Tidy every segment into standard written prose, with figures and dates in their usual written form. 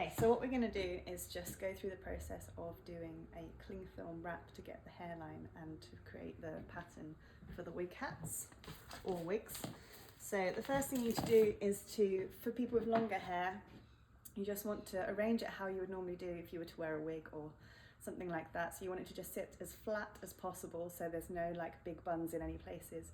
Okay, so what we're going to do is just go through the process of doing a cling film wrap to get the hairline and to create the pattern for the wig hats or wigs. So the first thing you need to do is for people with longer hair, you just want to arrange it how you would normally do if you were to wear a wig or something like that. So you want it to just sit as flat as possible so there's no like big buns in any places.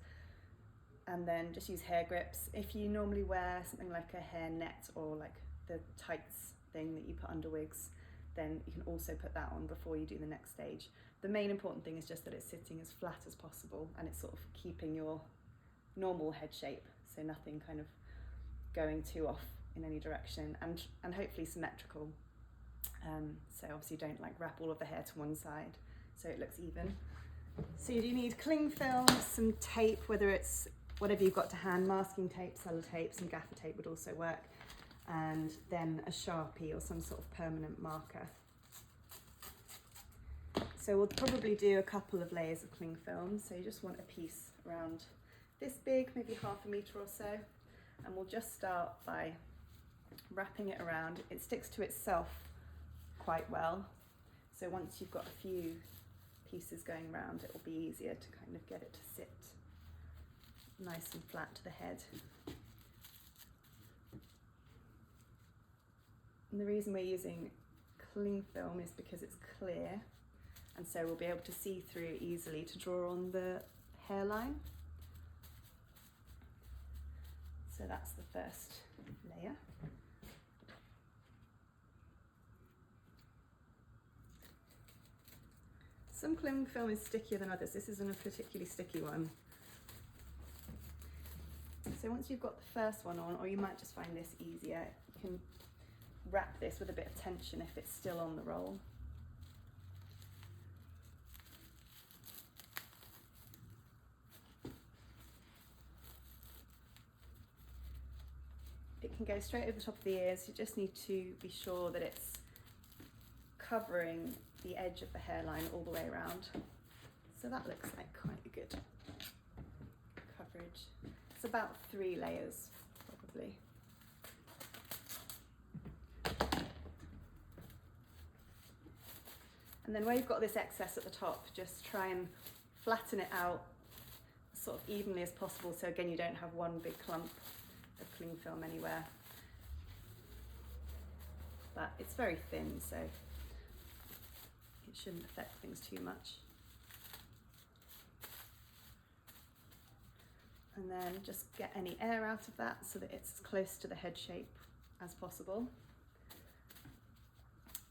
And then just use hair grips. If you normally wear something like a hair net or like the tights thing that you put under wigs, then you can also put that on before you do the next stage. The main important thing is just that it's sitting as flat as possible and it's sort of keeping your normal head shape, so nothing kind of going too off in any direction, and hopefully symmetrical. So obviously don't like wrap all of the hair to one side so it looks even. So you do need cling film, some tape, whether it's whatever you've got to hand, masking tape, sellotape, some gaffer tape would also work, and then a Sharpie or some sort of permanent marker. So we'll probably do a couple of layers of cling film. So you just want a piece around this big, maybe ½ meter or so, and we'll just start by wrapping it around. It sticks to itself quite well, so once you've got a few pieces going around, it will be easier to kind of get it to sit nice and flat to the head. And the reason we're using cling film is because it's clear, and so we'll be able to see through easily to draw on the hairline. So that's the first layer. Some cling film is stickier than others. This isn't a particularly sticky one. So once you've got the first one on, or you might just find this easier, you can wrap this with a bit of tension if it's still on the roll. It can go straight over the top of the ears. You just need to be sure that it's covering the edge of the hairline all the way around. So that looks like quite a good coverage. It's about 3 layers, probably. And then where you've got this excess at the top, just try and flatten it out sort of evenly as possible, so again you don't have one big clump of cling film anywhere. But it's very thin, so it shouldn't affect things too much. And then just get any air out of that so that it's as close to the head shape as possible.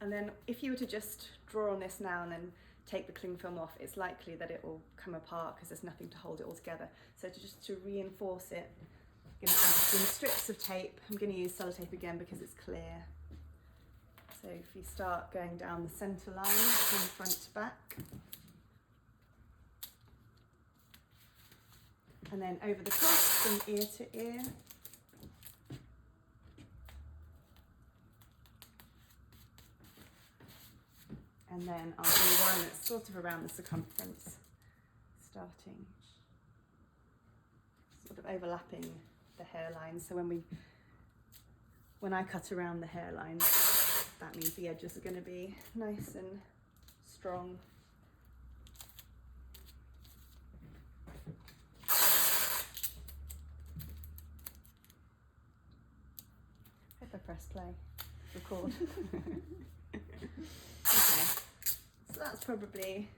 And then if you were to just draw on this now and then take the cling film off, it's likely that it will come apart because there's nothing to hold it all together. So to reinforce it, I'm going to add some strips of tape. I'm going to use sellotape again because it's clear. So if you start going down the centre line from front to back, and then over the top from ear to ear. And then I'll do one that's sort of around the circumference, starting sort of overlapping the hairline. So when I cut around the hairline, that means the edges are going to be nice and strong. If I press play, record. Okay, so that's probably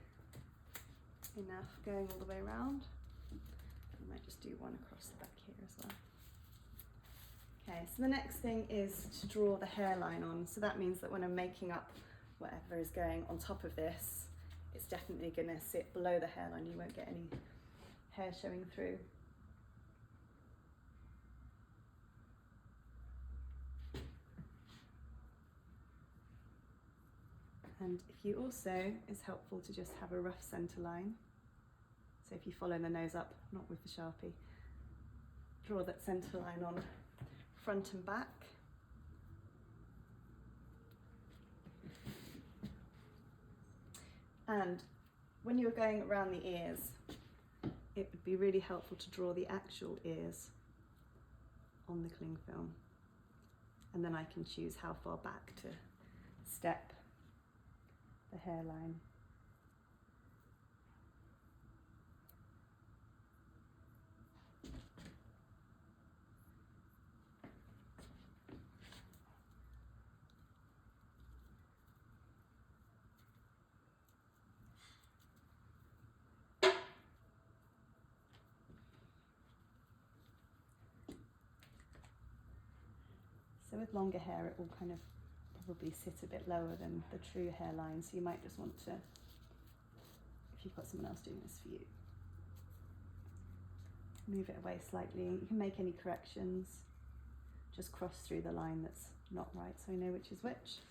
enough going all the way around. I might just do one across the back here as well. Okay, so the next thing is to draw the hairline on. So that means that when I'm making up whatever is going on top of this, it's definitely going to sit below the hairline. You won't get any hair showing through. And if you also, it's helpful to just have a rough centre line. So if you follow the nose up, not with the Sharpie, draw that centre line on front and back. And when you're going around the ears, it would be really helpful to draw the actual ears on the cling film. and then I can choose how far back to step the hairline. So with longer hair, it will kind of probably sit a bit lower than the true hairline, so you might just want to, if you've got someone else doing this for you, move it away slightly. You can make any corrections, just cross through the line that's not right so I know which is which.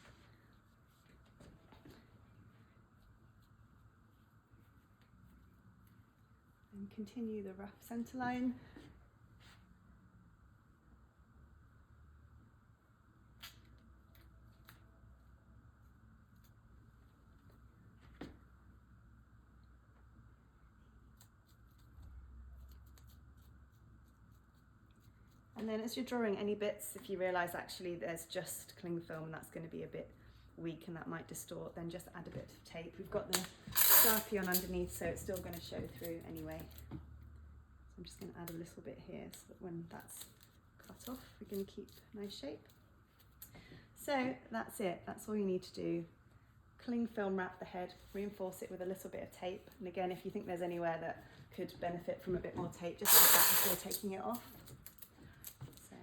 And continue the rough centre line. And then as you're drawing any bits, if you realise actually there's just cling film and that's going to be a bit weak and that might distort, then just add a bit of tape. We've got the Sharpie on underneath, so it's still going to show through anyway. So I'm just going to add a little bit here so that when that's cut off, we're going to keep nice shape. So that's it, that's all you need to do. Cling film wrap the head, reinforce it with a little bit of tape. And again, if you think there's anywhere that could benefit from a bit more tape, just add that before taking it off.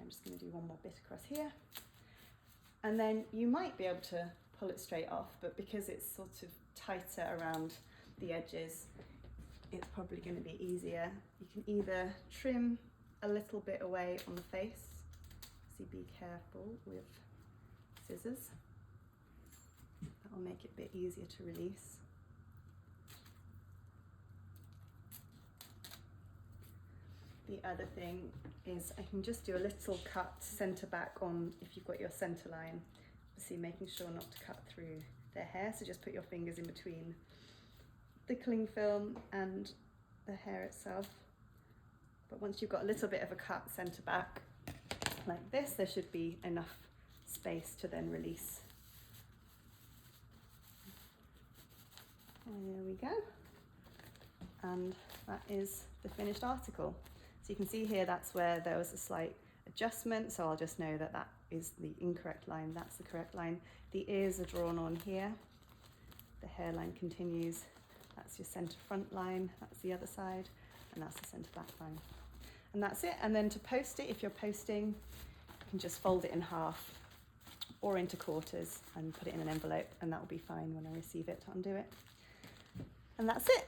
I'm just going to do one more bit across here, and then you might be able to pull it straight off, but because it's sort of tighter around the edges, it's probably going to be easier. You can either trim a little bit away on the face, so be careful with scissors, that will make it a bit easier to release. The other thing is I can just do a little cut centre back on, if you've got your centre line, obviously making sure not to cut through their hair, so just put your fingers in between the cling film and the hair itself. But once you've got a little bit of a cut centre back like this, there should be enough space to then release. And there we go, and that is the finished article. So you can see here that's where there was a slight adjustment, so I'll just know that that is the incorrect line, that's the correct line. The ears are drawn on here, the hairline continues, that's your centre front line, that's the other side, and that's the centre back line. And that's it. And then to post it, if you're posting, you can just fold it in half or into quarters and put it in an envelope, and that will be fine when I receive it to undo it. And that's it.